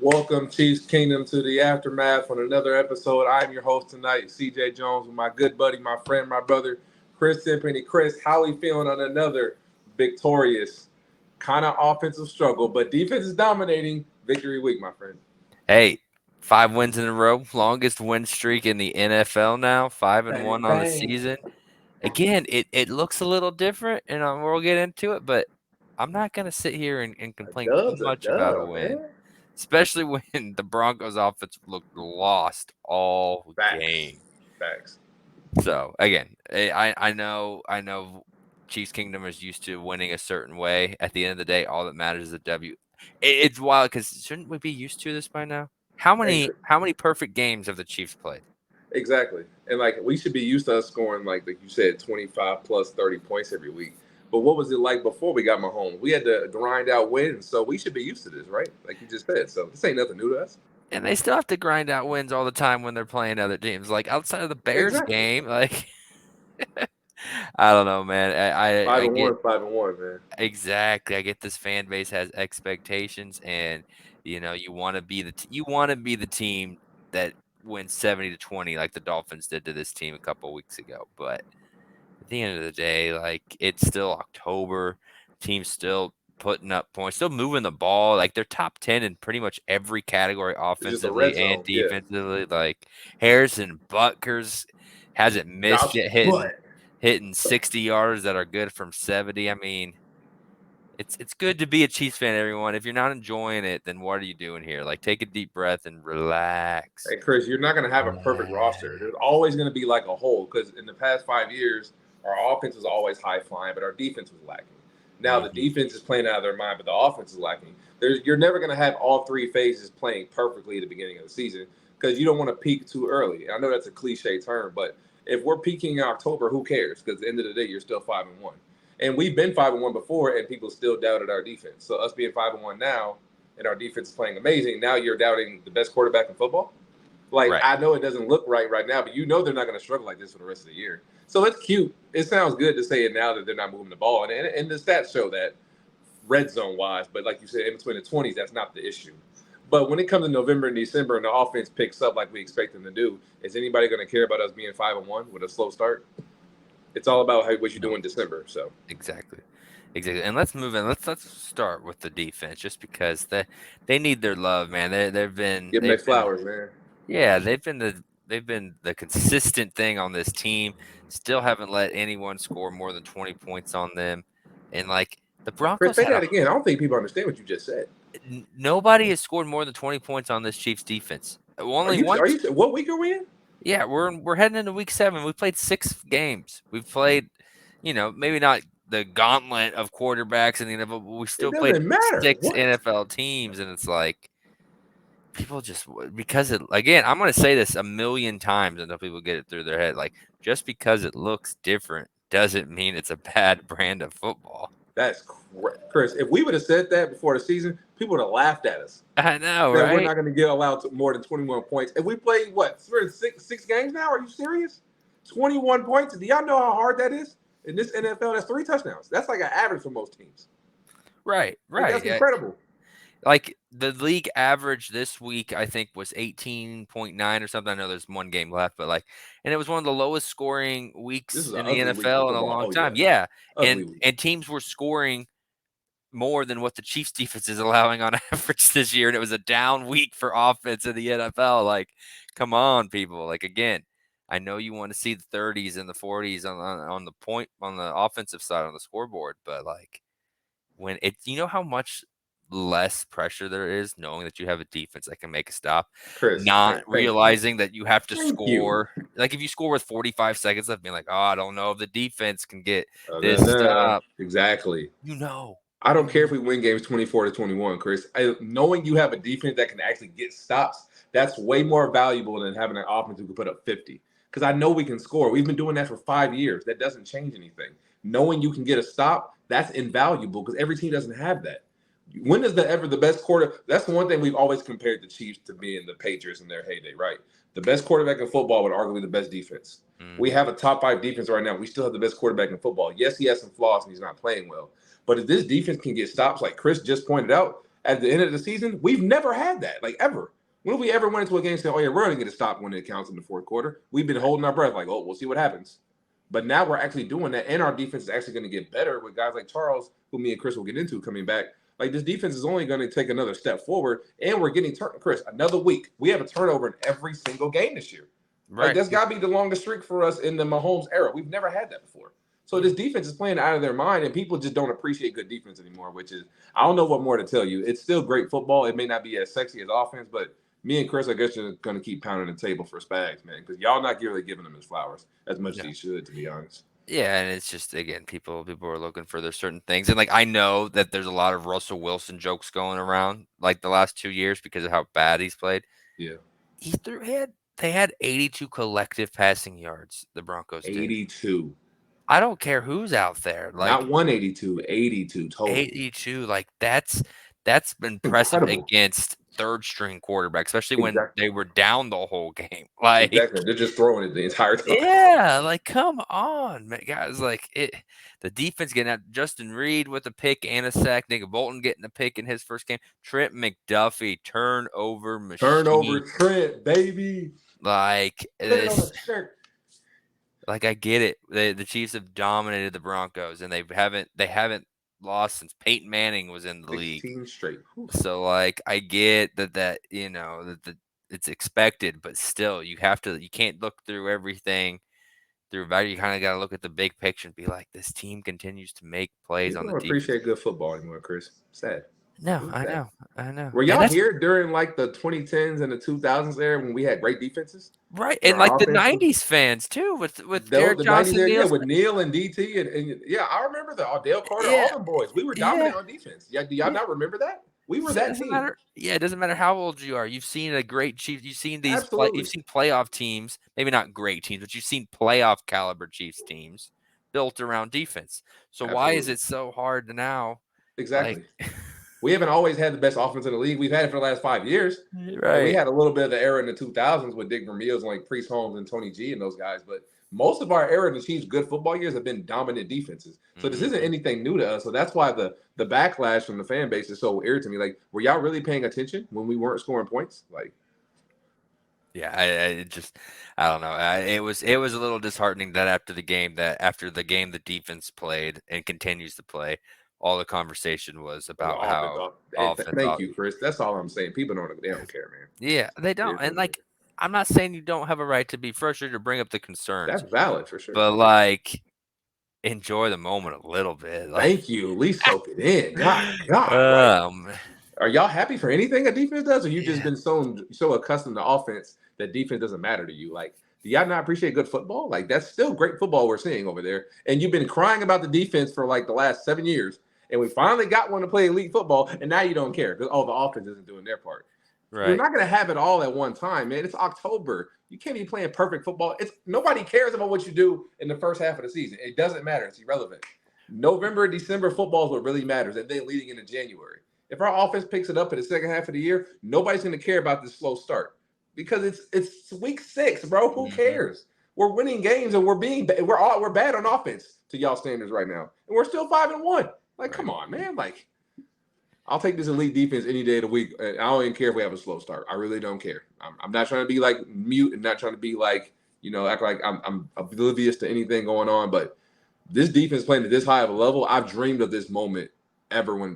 Welcome, Chiefs Kingdom, to the aftermath on another episode. I'm your host tonight, CJ Jones, with my good buddy, my friend, my brother, Chris Timpany. Chris, how we feeling on another victorious kind of offensive struggle, but defense is dominating victory week, my friend. Hey, 5 wins in a row, longest win streak in the NFL now, 5-1 Bang, on the bang. season. Again, it looks a little different, and we'll get into it, but I'm not going to sit here and A complain too dub's a much about a dub, win, man. especially when the Broncos offense looked lost all Facts. game. Facts. So again, I know Chiefs Kingdom is used to winning a certain way. At the end of the day, all that matters is a W. It's wild because shouldn't we be used to this by now? How Hey, many how many perfect games have the Chiefs played? exactly. And like we should be used to us scoring like you said, 25 plus 30 points every week. But what was it like before we got Mahomes? We had to grind out wins, so we should be used to this, right? Like you just said. So this ain't nothing new to us. And they still have to grind out wins all the time when they're playing other teams. Like outside of the Bears Exactly. game, like I don't know, man. Five I and get one, 5-1, man. exactly. I get this fan base has expectations, and you want to be you want to be the team that wins 70-20, like the Dolphins did to this team a couple weeks ago. But at the end of the day, like it's still October, team's still putting up points, still moving the ball. Like they're top 10 in pretty much every category, It's just a red offensively and zone. Yeah. defensively. Like Harrison Butker's hasn't missed Josh yet, Butt. hitting 60 yards that are good from 70. I mean, it's good to be a Chiefs fan, everyone. If you're not enjoying it, then what are you doing here? Like, take a deep breath and relax. Hey, Chris, you're not going to have a perfect roster. Relax. There's always going to be like a hole because in the past 5 years, our offense was always high flying, but our defense was lacking. Now the Mhm. defense is playing out of their mind, but the offense is lacking. You're never going to have all three phases playing perfectly at the beginning of the season because you don't want to peak too early. I know that's a cliche term, but if we're peaking in October, who cares? Because at the end of the day, you're still 5-1, and we've been 5-1 before, and people still doubted our defense. So us being 5-1 now, and our defense is playing amazing. Now you're doubting the best quarterback in football. Like Right. I know it doesn't look right now, but you know they're not going to struggle like this for the rest of the year. So it's cute. It sounds good to say it now that they're not moving the ball, and the stats show that red zone wise. But like you said, in between the 20s, that's not the issue. But when it comes to November and December, and the offense picks up like we expect them to do, is anybody going to care about us being 5-1 with a slow start? It's all about what you No, do in December. So exactly. Exactly. And let's move in. Let's start with the defense just because they need their love, man. They've been give them their they've been flowers, man. yeah, they've been the consistent thing on this team. Still haven't let anyone score more than 20 points on them. And like the Chris, Broncos say had that again. I don't think people understand what you just said. nobody has scored more than 20 points on this Chiefs defense. Are Only you? Are once. you? What week are we in? Yeah, we're heading into week 7. We played 6 games. We've played, maybe not the gauntlet of quarterbacks in the NFL, but we It still played doesn't matter. 6 What? NFL teams, and it's like people just because it again, I'm going to say this a million times until people get it through their head. Like just because it looks different doesn't mean it's a bad brand of football. That's Chris. If we would have said that before the season, people would have laughed at us. I know, That we're right? not going to get allowed to more than 21 points. If we played what? We're in six games now. Are you serious? 21 points. Do y'all know how hard that is in this NFL? That's 3 touchdowns. That's like an average for most teams. Right, Like that's right. incredible. Like the league average this week, I think was 18.9 or something. I know there's one game left, but and it was one of the lowest scoring This weeks is an in the ugly week for NFL in a football. long Oh time. yeah, Yeah, ugly week. and teams were scoring more than what the Chiefs defense is allowing on average this year, and it was a down week for offense in the NFL. Like, come on, people. Like again, I know you want to see the 30s and the 40s on the point on the offensive side on the scoreboard, but like when it how much less pressure there is knowing that you have a defense that can make a stop, Chris, not thank you. realizing that you have to Thank you. score. Like if you score with 45 seconds left, being like, oh, I don't know if the defense can get No, this no. stop. Exactly. You know, I you don't care know. if we win games 24-21, Chris. Knowing you have a defense that can actually get stops, that's way more valuable than having an offense who can put up 50. Because I know we can score. We've been doing that for 5 years. That doesn't change anything. Knowing you can get a stop, that's invaluable because every team doesn't have that. When is the best quarter? That's the one thing we've always compared the Chiefs to being the Patriots in their heyday, right? The best quarterback in football would arguably the best defense. We Mhm. have a top 5 defense right now. We still have the best quarterback in football. Yes, he has some flaws and he's not playing well. But if this defense can get stops, like Chris just pointed out, at the end of the season, we've never had that, like ever. When have we ever went into a game saying, "Oh yeah, we're going to get a stop when it counts in the fourth quarter"? We've been holding our breath, like, "Oh, we'll see what happens." But now we're actually doing that, and our defense is actually going to get better with guys like Charles, who me and Chris will get into coming back. Like this defense is only going to take another step forward, and we're getting Chris another week. We have a turnover in every single game this year. Like Right. that's got to be the longest streak for us in the Mahomes era. We've never had that before. So this defense is playing out of their mind, and people just don't appreciate good defense anymore. Which is, I don't know what more to tell you. It's still great football. It may not be as sexy as offense, but me and Chris, I guess, are going to keep pounding the table for Spags, man, because y'all not really giving him his flowers as much as he should, to be honest. Yeah, and it's just again, people are looking for their certain things, and like I know that there's a lot of Russell Wilson jokes going around like the last 2 years because of how bad he's played. Yeah, They had 82 collective passing yards. The Broncos did. 82, I don't care who's out there, not like 182, 82 total. 82. Like that's impressive Incredible. against third string quarterback, especially when Exactly. they were down the whole game. Like Exactly. They're just throwing it the entire time. yeah, like come on, man, guys. Like the defense getting out. Justin Reed with a pick and a sack. Nick Bolton getting a pick in his first game. Trent McDuffie turnover Turnover machine. Trent, baby. Like Put it on this. the shirt. Like I get it. The Chiefs have dominated the Broncos, and they haven't lost since Peyton Manning was in the league. 16 straight. Whew. So like I get that it's expected, but still you can't look through everything through value. You kind of got to look at the big picture and be like, this team continues to make plays on People the don't defense. appreciate good football anymore, Chris. Sad. No, It's I sad. know. Were And y'all that's here during like the 2010s and the 2000s era when we had great defenses? right, And and like our the offense was '90s fans too, with the Derek 90s Johnson, era, yeah, Neil. with Neil and DT and yeah, I remember the Dale Carter, Yeah, all them boys. We were yeah, dominant on defense. Yeah, do y'all yeah. not remember that? We were So it that doesn't team. matter. Yeah, it doesn't matter how old you are. You've seen a great Chiefs. You've seen you've Absolutely. seen playoff teams, maybe not great teams, but you've seen playoff caliber Chiefs teams built around defense. So why is Absolutely. it so hard to now? Like, Exactly. We haven't always had the best offense in the league. We've had it for the last 5 years. And we right. had a little bit of the era in the 2000s with Dick Vermeils and like Priest Holmes and Tony G and those guys. But most of our era in the Chiefs' good football years have been dominant defenses. So this isn't Mhm. anything new to us. So that's why the backlash from the fan base is so irritating. Like, were y'all really paying attention when we weren't scoring points? Like, Yeah, I don't know. It was a little disheartening that after the game the defense played and continues to play, all the conversation was the about offense. how offense. Thank you, Chris. That's all I'm saying. People don't care, man. Yeah, they It don't. is And what it is. like, I'm not saying you don't have a right to be frustrated or bring up the concerns, That's valid for sure. but like, enjoy the moment a little bit. Like, Thank you. At least soak it in. God, like. man. Are y'all happy for anything a defense does, or you just Yeah. been so accustomed to offense that defense doesn't matter to you? Like, do y'all not appreciate good football? Like, that's still great football we're seeing over there. And you've been crying about the defense for like the last 7 years, and we finally got one to play elite football, and now you don't care because the offense isn't doing their part. You're Right. not gonna have it all at one time, man. It's October. You can't be playing perfect football. It's nobody cares about what you do in the first half of the season. It doesn't matter. It's irrelevant. November, December football is what really matters, and then leading into January. If our offense picks it up in the second half of the year, nobody's going to care about this slow start because it's week 6, bro. Who cares? We're winning games and we're bad on offense to y'all standards right now, and we're still 5-1. Like, come on, man. Like, I'll take this elite defense any day of the week. I don't even care if we have a slow start. I really don't care. I'm not trying to be like mute and not trying to be like act like I'm oblivious to anything going on. But this defense playing at this high of a level, I've dreamed of this moment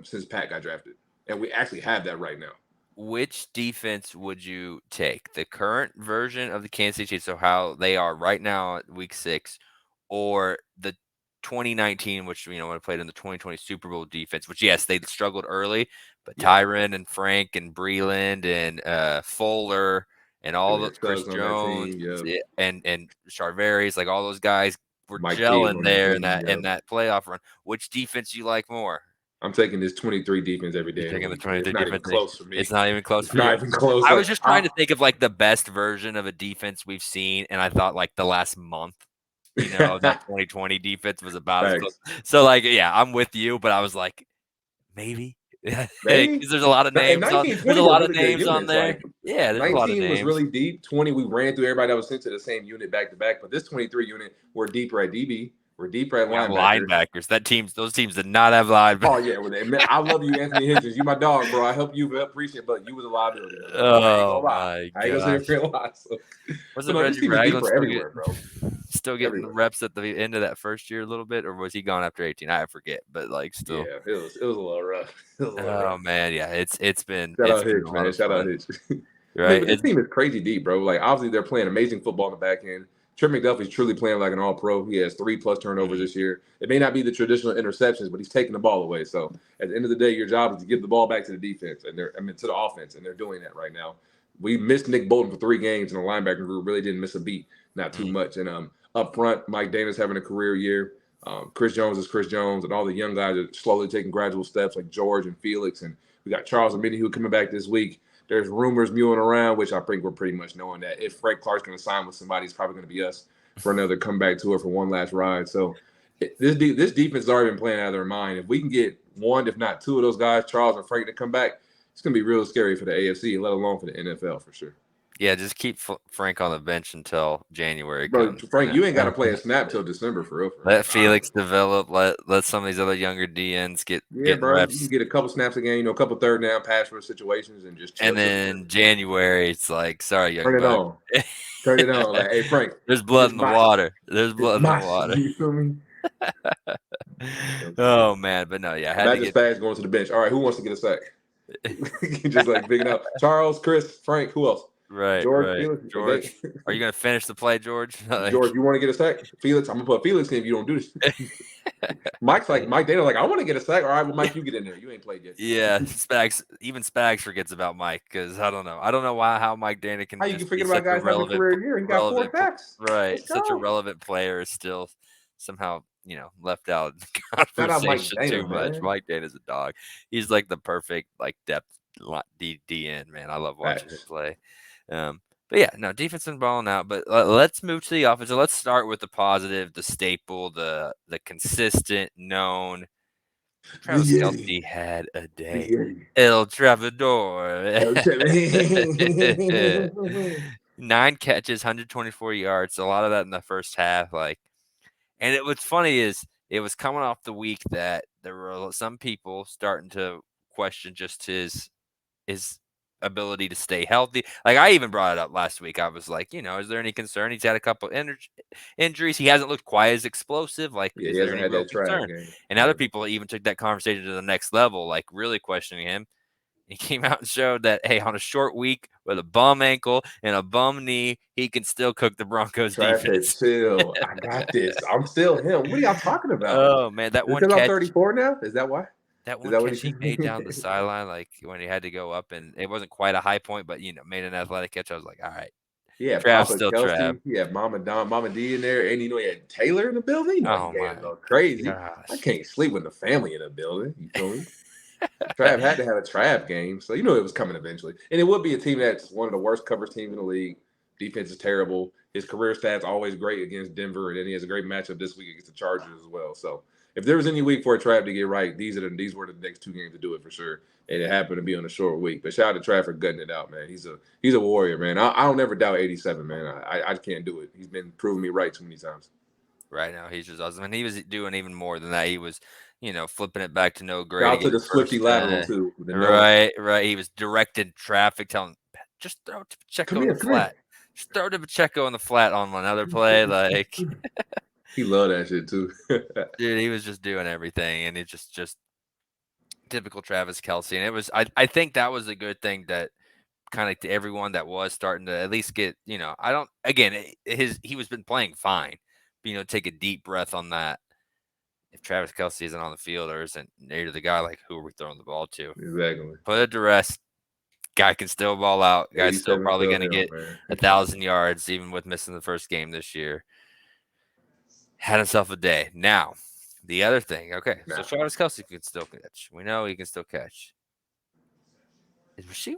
since Pat got drafted. And we actually have that right now. Which defense would you take? The current version of the Kansas City Chiefs, so how they are right now at week 6, or the 2019, which when I played in the 2020 Super Bowl defense, which yes, they struggled early, but Yeah. Tyron and Frank and Breland and Fuller and all Jahmyr those Chris Suggs on that Jones team, yeah. and Charveris, like all those guys were Mike Gage gelling on that there team, yeah. in that playoff run. Which defense you like more? I'm taking this 23 defense every day You're of the taking the week. 23 It's not even defense. close for me. It's not even close It's for you. not even close. I Like, was just trying to think of like the best version of a defense we've seen, and I thought like the last month, that 2020 defense was about as close. So like, yeah, I'm with you, but I was like, maybe. maybe. Because there's a lot of And names. 19, There's 20 a were lot of really good names on units. there. Like, Yeah, there's a lot of 19 was names. really deep. 20, we ran through everybody that was sent to the same unit back to back. But this 23 unit, we're deeper at DB. We're deeper at We got linebacker. linebackers. Those teams did not have linebackers. Oh yeah, I love you, Anthony Hitchens. You my dog, bro. I help you appreciate, it, but you was a liability though, bro. I ain't Oh gonna lie. my I ain't gonna sit gosh. here and lie. So, but Wasn't no, this Reggie team is Ragland deeper everywhere, bro. still getting the Everywhere. reps at the end of that first year a little bit, or was he gone after 18? I forget, but like still. Yeah, it was a little rough. It was a little Oh rough. man, yeah, it's been Shout out a Hitch, lot man. of Shout out fun, Hitch. Man, right? but this team is crazy deep, bro. Like obviously they're playing amazing football in the back end. Trent McDuffie's truly playing like an all-pro. He has 3+ turnovers this year. It may not be the traditional interceptions, but he's taking the ball away. So at the end of the day, your job is to give the ball back to the defense to the offense, and they're doing that right now. We missed Nick Bolton for 3 games, and the linebacker group really didn't miss a beat, not too much. And up front, Mike Dana's having a career year. Chris Jones is Chris Jones, and all the young guys are slowly taking gradual steps, like George and Felix, and we got Charles and Minnie who coming back this week. There's rumors mewing around, which I think we're pretty much knowing that if Frank Clark's going to sign with somebody, it's probably going to be us for another comeback tour for one last ride. So this defense has already been playing out of their mind. If we can get one, if not 2 of those guys, Charles and Frank, to come back, it's going to be real scary for the AFC, let alone for the NFL for sure. Yeah, just keep Frank on the bench until January Bro, comes. Frank, you ain't got to play a snap till December for real. Let Felix develop. Let some of these other younger DNs get bro. reps. You can get a couple snaps a game, a couple third down pass rush situations, and just chill. And then January, it's like, sorry, young turn it buck. on. Turn it on. Like, hey, Frank. There's blood in the water. There's blood in the water. You feel me? Oh man, but no, yeah. Imagine Spags going to the bench. All right, who wants to get a sack? Just like picking up Charles, Chris, Frank. Who else? Right, George. right. Felix, George, are you gonna finish the play, George? George, you want to get a sack? Felix, I'm gonna put Felix in if you don't do this. Mike Dana, like, I want to get a sack. All right, well, Mike, you get in there. You ain't played yet. Yeah, Spags forgets about Mike because I don't know how Mike Dana can. How you can forget about guys having a career year? He got 4 sacks. Right, such a relevant player is still somehow left out of the conversation too much. Man. Mike Dana's a dog. He's like the perfect depth DN, man. I love watching him play. But yeah, no, defense been balling out. But let's move to the offense. So let's start with the positive, the staple, the consistent, known. Travis Kelce had a day. El Travador. 9 catches, 124 yards. A lot of that in the first half. And what's funny is it was coming off the week that there were some people starting to question just his ability to stay healthy. Like I even brought it up last week. I was like, is there any concern? He's had a couple injuries. He hasn't looked quite as explosive. Like, is there any real concern? And other people even took that conversation to the next level, like really questioning him. He came out and showed that, hey, on a short week with a bum ankle and a bum knee, he can still cook the Broncos defense. Chill. I got this. I'm still him. What are y'all talking about? Oh, man. That one catch. I'm 34 now? Is that why? That one catch he made down the sideline, like when he had to go up, and it wasn't quite a high point, but made an athletic catch. I was like, all right. Yeah, Trav's still Kelce, Trav. He had Mama D in there, and he had Taylor in the building. Oh my God, crazy! gosh. I can't sleep with the family in the building. You feel me? Trav had to have a Trav game, so it was coming eventually. And it would be a team that's one of the worst coverage teams in the league. Defense is terrible. His career stats always great against Denver, and then he has a great matchup this week against the Chargers as well. So if there was any week for a Trav to get right, these were the next 2 games to do it for sure. And it happened to be on a short week. But shout out to Trav for gutting it out, man. He's a warrior, man. I don't ever doubt 87, man. I can't do it. He's been proving me right too many times. Right now, he's just awesome. And he was doing even more than that. He was, flipping it back to no grade. Out to the Swifty lateral, too. Right. He was directed traffic, telling just throw it to Pacheco in the flat. Just throw it to Pacheco in the flat on another play. Like he loved that shit, too. Dude, he was just doing everything. And it just typical Travis Kelce. And it was, I think that was a good thing that kind of to everyone that was starting to at least get, he was been playing fine. But, take a deep breath on that. If Travis Kelce isn't on the field or isn't near to the guy, like who are we throwing the ball to? Exactly. Put it to rest. Guy can still ball out. Guy's still probably going to get 1,000 yards, even with missing the first game this year. Had himself a day. Now, the other thing. Okay, so Travis Kelce can still catch. We know he can still catch.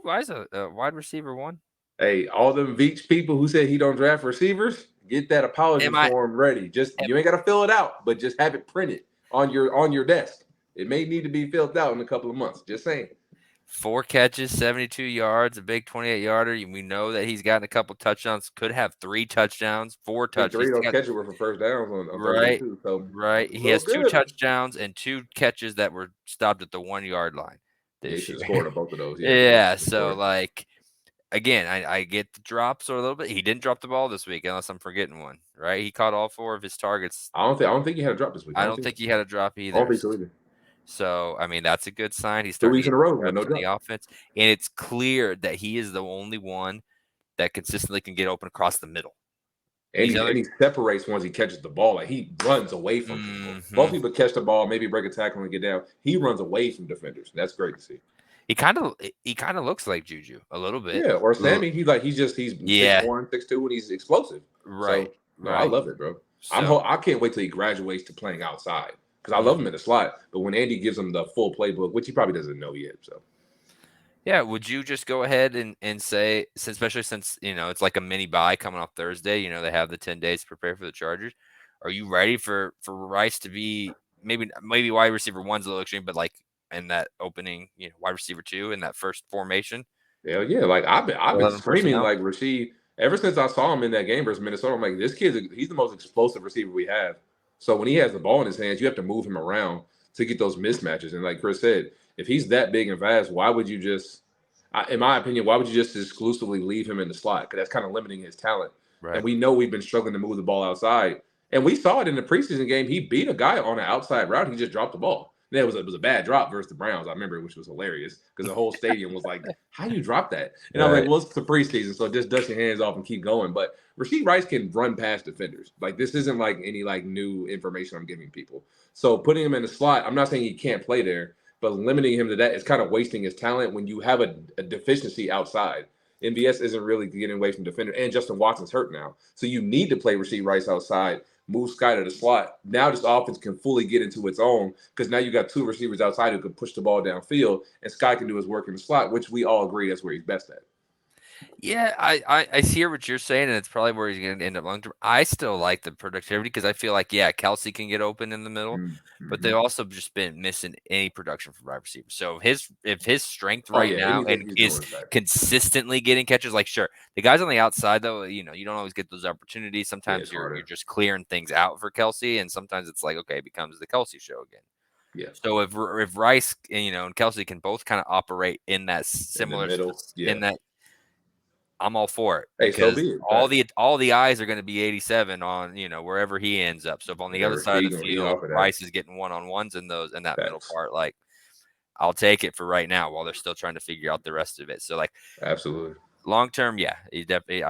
Why is a wide receiver 1? Hey, all them Veach people who said he don't draft receivers, get that apology form ready. You ain't got to fill it out, but just have it printed on your desk. It may need to be filled out in a couple of months. Just saying. 4 catches, 72 yards, a big 28-yarder. We know that he's gotten a couple touchdowns, could have 3 touchdowns, 4 I think touchdowns. 3 of He's those got catches were for first downs on Thursday right, too. So right. a He little has 2 good. touchdowns and 2 catches that were stopped at the 1-yard line Yeah, he this should have year. scored on both of those. Yeah, he Yeah, should have so, scored. like, again, I get the drops or a little bit. He didn't drop the ball this week unless I'm forgetting one, right? He caught all 4 of his targets. I don't think he had a drop this week. I don't think he had a drop I don't either. think so either. So, I mean, that's a good sign. He's 2 starting to weeks in get a row with reps no in the drop. offense, and it's clear that he is the only one that consistently can get open across the middle. And he separates once he catches the ball. Like he runs away from people. Most people catch the ball, maybe break a tackle and get down. He runs away from defenders. That's great to see. He kind of looks like Juju a little bit. Yeah, or Sammy. He's he's Yeah. 6'1", 6'2", and he's explosive. Right. So no, I love it, bro. So I can't wait till he graduates to playing outside because I love him mhm. in the slot. But when Andy gives him the full playbook, which he probably doesn't know yet, so Yeah, would you just go ahead and say, especially since it's like a mini bye coming off Thursday, they have the 10 days to prepare for the Chargers. Are you ready for Rice to be maybe wide receiver one's a little extreme, but like in that opening, wide receiver 2 in that first formation, hell yeah. Like I've been 11 screaming personnel? like Rasheed ever since I saw him in that game versus Minnesota. I'm like, this he's the most explosive receiver we have. So when he has the ball in his hands, you have to move him around to get those mismatches. And like Chris said, if he's that big and fast, why would you just in my opinion, why would you just exclusively leave him in the slot? Because that's kind of limiting his talent. And Right. we know we've been struggling to move the ball outside. And we saw it in the preseason game. He beat a guy on an outside route. He just dropped the ball. And it was a bad drop versus the Browns. I remember, which was hilarious because the whole stadium was like, "How you drop that?" And I was like, Right. "Well, it's the preseason, so just dust your hands off and keep going." But Rasheed Rice can run past defenders. Like this isn't like any like new information I'm giving people. So putting him in the slot, I'm not saying he can't play there, but limiting him to that is kind of wasting his talent when you have a deficiency outside. MVS isn't really getting away from defender, and Justin Watson's hurt now, so you need to play Rasheed Rice outside, move Sky to the slot. Now this offense can fully get into its own because now you got 2 receivers outside who can push the ball downfield, and Sky can do his work in the slot, which we all agree that's where he's best at. Yeah, I hear what you're saying, and it's probably where he's going to end up long term. I still like the productivity because I feel like, yeah, Kelce can get open in the middle, but they've Mm-hmm. also just been missing any production from wide receivers. So if his strength Oh right yeah, now anything and he's is doing is back. consistently getting catches, like sure, the guys on the outside though, you don't always get those opportunities. Yeah, Sometimes it's you're harder. just clearing things out for Kelce, and sometimes it's like okay, it becomes the Kelce show again. Yeah, So if Rice and Kelce can both kind of operate in that in the similar middle. in Yeah. that I'm all for it Hey, so because be it. all Facts. the eyes are going to be 87 on wherever he ends up. So if on the Yeah, other side of Rasheed the gonna eat field, off of that. Rice is getting one-on-ones in that middle Facts. part, like I'll take it for right now while they're still trying to figure out the rest of it. So like Absolutely. long term, yeah, he definitely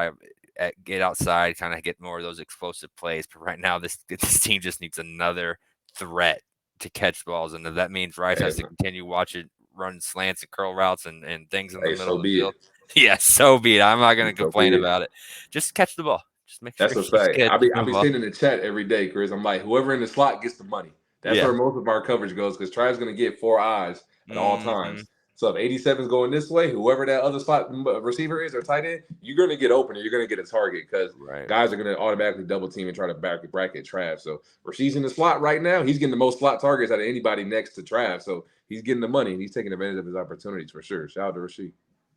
get outside, kind of get more of those explosive plays. But right now, this team just needs another threat to catch balls, and if that means Rice Hey, has to continue watching run slants and curl routes and things in the hey, middle so of the be field. it. Yeah, so be it. I'm not going to So complain be it. about it. Just catch the ball. Just make sure That's a he's fact. I catching be I the be ball. seeing in the chat every day, Chris. I'm like, whoever in the slot gets the money. That's Yeah. where most of our coverage goes because Travis going to get 4 eyes at all Hmm. times. So if 87 is going this way, whoever that other slot receiver is or tight end, you're going to get open and you're going to get a target because Right. guys are going to automatically double team and try to bracket Trav. So Rasheed's in the slot right now. He's getting the most slot targets out of anybody next to Trav. So he's getting the money and he's taking advantage of his opportunities for sure. Shout out to Rasheed.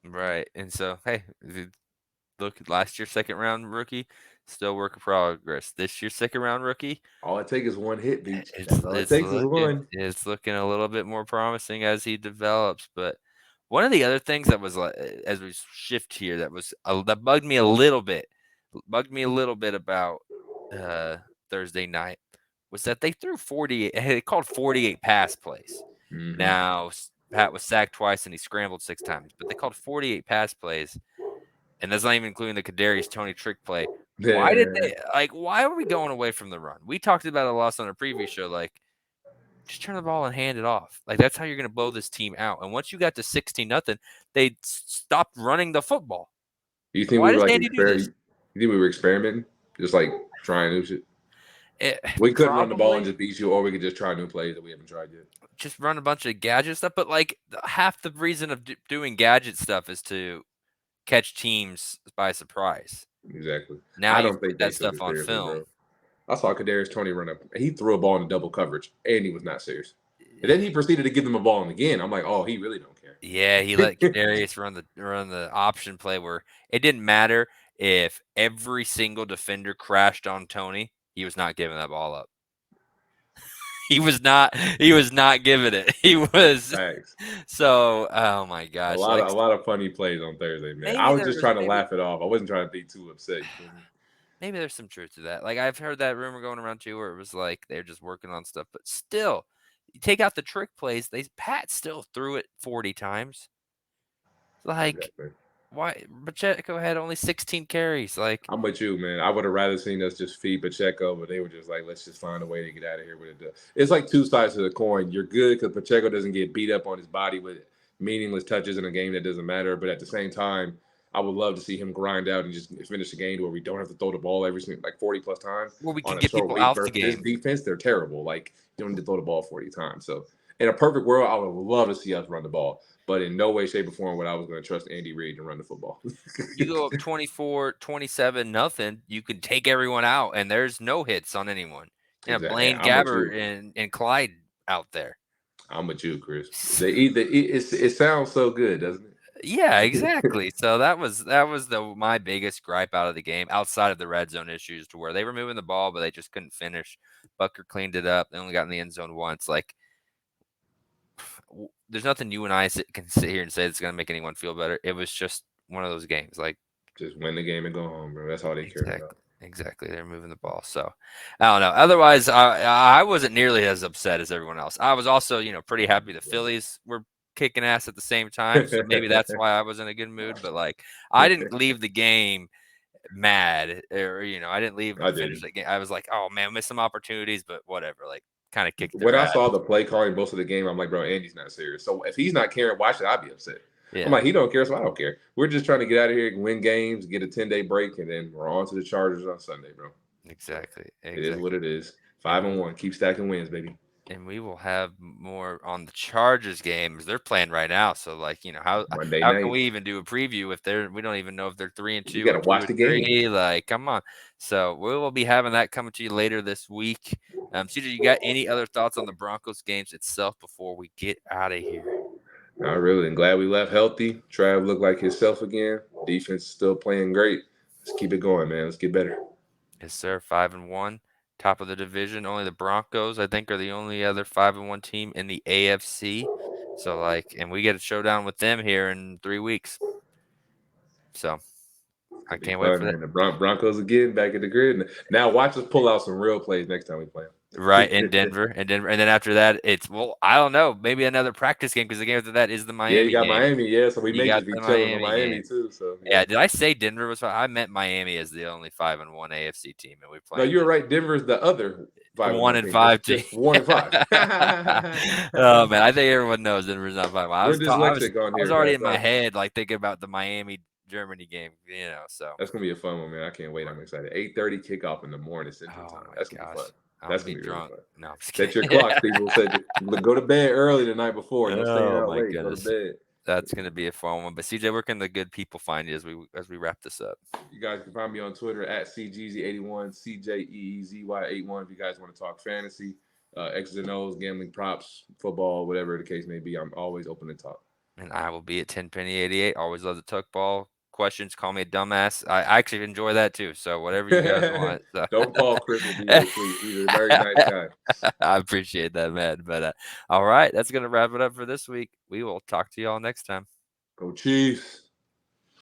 Right. And so, hey, look, last year's second round rookie, still work in progress. This year's second round rookie, All it takes is one hit, Beach. it's That's all it it's takes is looking one. it's looking a little bit more promising as he develops. But one of the other things that was like as we shift here that bugged me a little bit about uh, Thursday night was that they threw 48. They called 48 pass plays. Mm-hmm. Now Pat was sacked twice and he scrambled 6 times, but they called 48 pass plays, and that's not even including the Kadarius Tony trick play. Why did Yeah. they why are we going away from the run? We talked about it a lot on a previous show. Like, just turn the ball and hand it off. Like that's how you're going to blow this team out. And once you got to 16-0, they stopped running the football. Do you think Why we were does like Andy do this? You think we were experimenting, just like trying new shit? It, We couldn't run the ball and probably just beat you, or we could just try new plays that we haven't tried yet. just run a bunch of gadget stuff. But like half the reason of doing gadget stuff is to catch teams by surprise. Exactly. Now I you've don't put think they that took stuff it on seriously, film. bro. I saw Kadarius Tony run up. He threw a ball in double coverage, and he was not serious. And then he proceeded to give them a ball again. I'm like, oh, he really don't care. Yeah, he let Kadarius run the option play where it didn't matter if every single defender crashed on Tony. He was not giving that ball up. He was not giving it. He was Thanks. so oh my A gosh. lot Like of a lot of funny plays on Thursday, man. I maybe was there just was trying to laugh it off. I wasn't trying to be too upset. You feel me? maybe there's some truth to that. Like I've heard that rumor going around too, where it was like they're just working on stuff, but still, you take out the trick plays. Pat still threw it 40 times. Like Exactly. why? Pacheco had only 16 carries. Like I'm with you, man. I would have rather seen us just feed Pacheco, but they were just like, let's just find a way to get out of here with it. It's like two sides to the coin. You're good because Pacheco doesn't get beat up on his body with meaningless touches in a game that doesn't matter. But at the same time, I would love to see him grind out and just finish the game to where we don't have to throw the ball every single like 40 plus times where we can on a get short people week out the versus this game. defense. They're terrible. Like you don't need to throw the ball 40 times. So in a perfect world, I would love to see us run the ball. But in no way, shape, or form would I was going to trust Andy Reid to run the football. You go up 24, 27, nothing. You can take everyone out, and there's no hits on anyone. You know, Exactly. Blaine I'm with you. Gabbert and Clyde out there. I'm with you, Chris. It sounds so good, doesn't it? Yeah, exactly. So that was my biggest gripe out of the game, outside of the red zone issues, to where they were moving the ball, but they just couldn't finish. Bucker cleaned it up. They only got in the end zone once. Like, there's nothing you and I can sit here and say that's going to make anyone feel better. It was just one of those games. Like, Just win the game and go home, bro. That's all they care about. exactly. They're moving the ball. So I don't know. Otherwise, I wasn't nearly as upset as everyone else. I was also, pretty happy the Phillies were kicking ass at the same time. So maybe that's why I was in a good mood. But like, I didn't leave the game mad, or I didn't leave I finish didn't. the game. I was like, oh man, missed some opportunities, but whatever. Like, kind of kicked When their I ass. saw the play calling most of the game, I'm like, bro, Andy's not serious. So if he's not caring, why should I be upset? Yeah. I'm like, he don't care, so I don't care. We're just trying to get out of here, win games, get a 10-day break, and then we're on to the Chargers on Sunday, bro. Exactly. It is what it is. 5-1. Keep stacking wins, baby. And we will have more on the Chargers games. They're playing right now, so like how Monday how can night. we even do a preview if we don't even know if they're 3-2 You or got to watch the game. 2-3? Like, come on. So we will be having that coming to you later this week. CJ, you got any other thoughts on the Broncos games itself before we get out of here? Not really. I'm glad we left healthy. Trav looked like himself again. Defense still playing great. Let's keep it going, man. Let's get better. Yes, sir. 5-1, top of the division. Only the Broncos, I think, are the only other 5-1 team in the AFC. So and we get a showdown with them here in 3 weeks. So I can't wait for that. Man. The Broncos again back at the grid. Now watch us pull out some real plays next time we play them. Right, in Denver, and then after that, I don't know, maybe another practice game, because the game after that is the Miami Yeah, you got game. Miami. Yeah, so we You may got just be the chilling on Miami Miami game. too. So Yeah, did I say Denver was? I meant Miami as the only 5-1 AFC team, and we No, playing you're right. Denver's the other 1-5 team. Just 1-5. Oh man, I think everyone knows Denver's not 5-1. We're dyslexic on I was here. already That's in my all. head like thinking about the Miami Germany game. So That's gonna be a fun one, man. I can't wait. I'm excited. 8:30 kickoff in the morning Central Time. my That's gonna be gosh. fun. I'm That's gonna gonna be be really drunk. fun. No, I'm just Set your kidding. clocks, people. Go to bed early the night before. No staying Oh out my late. goodness. Go to bed. That's gonna be a fun one. But CJ, where can the good people find you as we wrap this up? You guys can find me on Twitter at CGZ81, CJEEZY81 if you guys want to talk fantasy, X's and O's, gambling props, football, whatever the case may be. I'm always open to talk. And I will be at 10penny88. Always love to talk ball. Questions, call me a dumbass. I actually enjoy that too. So whatever you guys want. So. Don't call Chris a DJ, please. He's a very nice guy. I appreciate that, man. But all right, that's gonna wrap it up for this week. We will talk to y'all next time. Go Chiefs.